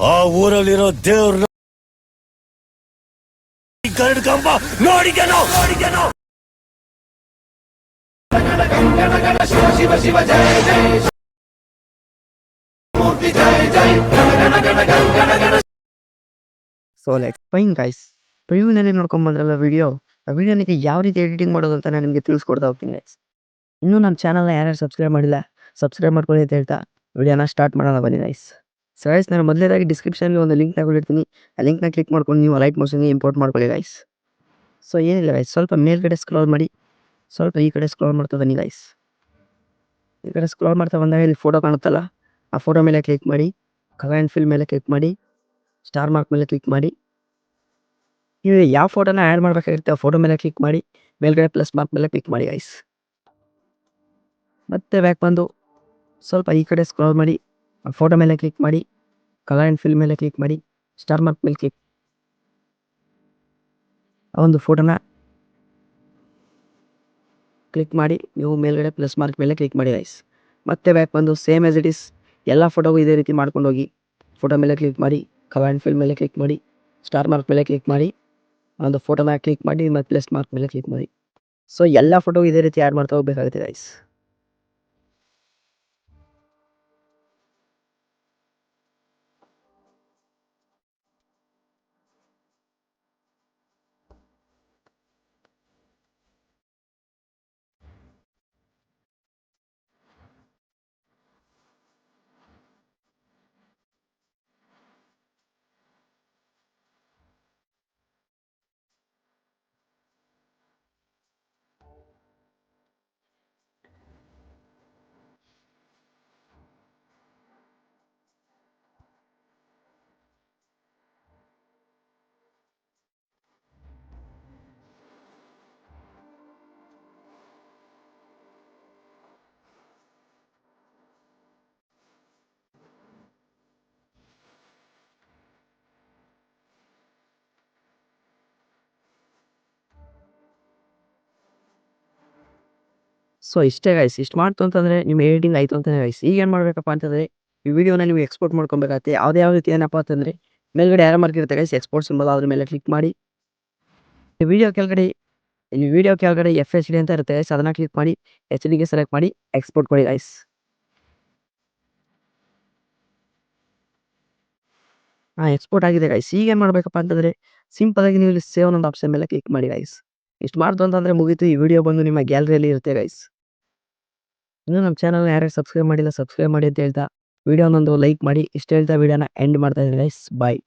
ಆ ಊರಲ್ಲಿರೋ ದೇವ್ರನ್ನ ಗರುಡ ಕಂಬ ನೋಡಿದೆನೋ ಶಿವ ಶಿವ ಜಯ ಜಯ ಮೂರ್ತಿ ಜಯ ಜಯ ಸೊ ಲೆಟ್ಸ್ ಫೈನ್ ಗೈಸ್. ಪ್ರಿವ್ಯೂನಲ್ಲಿ ನೋಡ್ಕೊಂಬಂದ್ರಲ್ಲ ವಿಡಿಯೋ, ಆ ವಿಡಿಯೋನಿಗೆ ಯಾವ ರೀತಿ ಎಡಿಟಿಂಗ್ ಮಾಡೋದು ಅಂತ ನಾನು ನಿಮಗೆ ತಿಳಿಸ್ಕೊಡ್ತಾ ಹೋಗ್ತೀನಿ ಗೈಸ್. ಇನ್ನೂ ನಮ್ಮ ಚಾನಲ್ನ ಯಾರ್ಯಾರು ಸಬ್ಸ್ಕ್ರೈಬ್ ಮಾಡಿಲ್ಲ, ಸಬ್ಸ್ಕ್ರೈಬ್ ಮಾಡ್ಕೊಳ್ಳಿ ಅಂತ ಹೇಳ್ತಾ ವಿಡಿಯೋನ ಸ್ಟಾರ್ಟ್ ಮಾಡೋಣ ಬನ್ನಿ ಗೈಸ್. ಸೊ ಗೈಸ್, ನಾನು ಮೊದಲೇದಾಗಿ ಡಿಸ್ಕ್ರಿಪ್ಷನಲ್ಲಿ ಒಂದು ಲಿಂಕ್ ತಗೊಂಡಿರ್ತೀನಿ. ಆ ಲಿಂಕ್ನ ಕ್ಲಿಕ್ ಮಾಡ್ಕೊಂಡು ನೀವು ಲೈಟ್ ಮೋಷನ್ಗೆ ಇಂಪೋರ್ಟ್ ಮಾಡ್ಕೊಳ್ಳಿ ಗೈಸ್. ಸೊ ಏನಿಲ್ಲ ಗೈಸ್, ಸ್ವಲ್ಪ ಮೇಲ್ಗಡೆ ಸ್ಕ್ರೋಲ್ ಮಾಡಿ, ಸ್ವಲ್ಪ ಈ ಕಡೆ ಸ್ಕ್ರೋಲ್ ಮಾಡ್ತಾ ಬನ್ನಿ ಗೈಸ್. ಈ ಕಡೆ ಸ್ಕ್ರೋಲ್ ಮಾಡ್ತಾ ಬಂದಾಗ ಇಲ್ಲಿ ಫೋಟೋ ಕಾಣುತ್ತಲ್ಲ, ಆ ಫೋಟೋ ಮೇಲೆ ಕ್ಲಿಕ್ ಮಾಡಿ, ಕಲರ್ ಆ್ಯಂಡ್ ಫಿಲ್ ಮೇಲೆ ಕ್ಲಿಕ್ ಮಾಡಿ, ಸ್ಟಾರ್ ಮಾರ್ಕ್ ಮೇಲೆ ಕ್ಲಿಕ್ ಮಾಡಿ. ನೀವು ಯಾವ ಫೋಟೋನ ಆ್ಯಡ್ ಮಾಡಬೇಕಾಗಿರುತ್ತೆ ಆ ಫೋಟೋ ಮೇಲೆ ಕ್ಲಿಕ್ ಮಾಡಿ, ಮೇಲ್ಗಡೆ ಪ್ಲಸ್ ಮಾರ್ಕ್ ಮೇಲೆ ಕ್ಲಿಕ್ ಮಾಡಿ ಗೈಸ್. ಮತ್ತೆ ಬ್ಯಾಕ್ ಬಂದು ಸ್ವಲ್ಪ ಈ ಕಡೆ ಸ್ಕ್ರೋಲ್ ಮಾಡಿ, ಆ ಫೋಟೋ ಮೇಲೆ ಕ್ಲಿಕ್ ಮಾಡಿ, ಕಲರ್ ಆ್ಯಂಡ್ ಫಿಲ್ ಮೇಲೆ ಕ್ಲಿಕ್ ಮಾಡಿ, ಸ್ಟಾರ್ ಮಾರ್ಕ್ ಮೇಲೆ ಕ್ಲಿಕ್ ಆ ಒಂದು ಫೋಟೋನ ಕ್ಲಿಕ್ ಮಾಡಿ ನೀವು ಮೇಲ್ಗಡೆ ಪ್ಲಸ್ ಮಾರ್ಕ್ ಮೇಲೆ ಕ್ಲಿಕ್ ಮಾಡಿ ಗೈಸ್. ಮತ್ತೆ ಬ್ಯಾಕ್ ಬಂದು ಸೇಮ್ ಆಸ್ ಇಟ್ ಈಸ್ ಎಲ್ಲ ಫೋಟೋಗೂ ಇದೇ ರೀತಿ ಮಾಡ್ಕೊಂಡು ಹೋಗಿ, ಫೋಟೋ ಮೇಲೆ ಕ್ಲಿಕ್ ಮಾಡಿ, ಕಲರ್ ಆ್ಯಂಡ್ ಫಿಲ್ ಮೇಲೆ ಕ್ಲಿಕ್ ಮಾಡಿ, ಸ್ಟಾರ್ ಮಾರ್ಕ್ ಮೇಲೆ ಕ್ಲಿಕ್ ಮಾಡಿ, ಒಂದು ಫೋಟೋನ ಕ್ಲಿಕ್ ಮಾಡಿ ಮತ್ತು ಪ್ಲಸ್ ಮಾರ್ಕ್ ಮೇಲೆ ಕ್ಲಿಕ್ ಮಾಡಿ. ಸೊ ಎಲ್ಲ ಫೋಟೋ ಇದೇ ರೀತಿ ಆ್ಯಡ್ ಮಾಡ್ತಾ ಹೋಗಬೇಕಾಗುತ್ತೆ ಗೈಸ್. ಸೊ ಇಷ್ಟೇ ಗೈಸ್, ಇಷ್ಟು ಮಾಡ್ತು ಅಂತಂದರೆ ನಿಮ್ಮ ಎಡಿಟಿಂಗ್ ಆಯಿತು ಅಂತಲೇ ಗೈಸ್. ಈಗ ಏನು ಮಾಡಬೇಕಪ್ಪ ಅಂತಂದರೆ ಈ ವಿಡಿಯೋನ ನೀವು ಎಕ್ಸ್ಪೋರ್ಟ್ ಮಾಡ್ಕೊಬೇಕಾಗುತ್ತೆ. ಯಾವ ರೀತಿ ಏನಪ್ಪ ಅಂತಂದರೆ ಮೇಲ್ಗಡೆ ಯಾರೋ ಮಾರ್ಕ್ ಇರುತ್ತೆ ಗೈಸ್, ಎಕ್ಸ್ಪೋರ್ಟ್ ಸಿಂಬಲ್, ಅದ್ರ ಮೇಲೆ ಕ್ಲಿಕ್ ಮಾಡಿ ಈ ವಿಡಿಯೋ ಕೆಳಗಡೆ FHD ಅಂತ ಇರುತ್ತೆ ಗೈಸ್, ಅದನ್ನು ಕ್ಲಿಕ್ ಮಾಡಿ HD ಗೆ ಸೆಲೆಕ್ಟ್ ಮಾಡಿ ಎಕ್ಸ್ಪೋರ್ಟ್ ಕೊಡಿ ಗೈಸ್. ಎಕ್ಸ್ಪೋರ್ಟ್ ಆಗಿದೆ ಗೈಸ್. ಈಗ ಏನು ಮಾಡಬೇಕಪ್ಪ ಅಂತಂದರೆ ಸಿಂಪಲಾಗಿ ನೀವು ಇಲ್ಲಿ ಸೇವ್ ಅನ್ನೋ ಆಪ್ಷನ್ ಮೇಲೆ ಕ್ಲಿಕ್ ಮಾಡಿ ಗೈಸ್. ಇಷ್ಟು ಮಾಡ್ತು ಅಂತಂದರೆ ಮುಗೀತು, ಈ ವಿಡಿಯೋ ಬಂದು ನಿಮ್ಮ ಗ್ಯಾಲರಿಯಲ್ಲಿ ಇರುತ್ತೆ ಗೈಸ್. ಇನ್ನೂ ನಮ್ಮ ಚಾನಲ್ನ ಯಾರ್ಯಾರು ಸಬ್ಸ್ಕ್ರೈಬ್ ಮಾಡಿಲ್ಲ ಸಬ್ಸ್ಕ್ರೈಬ್ ಮಾಡಿ ಅಂತ ಹೇಳ್ತಾ ವಿಡಿಯೋನೊಂದು ಲೈಕ್ ಮಾಡಿ ಇಷ್ಟು ಹೇಳ್ತಾ ವಿಡಿಯೋನ ಎಂಡ್ ಮಾಡ್ತಾ ಇದ್ದೀನಿ ಗೈಸ್. ಬಾಯ್.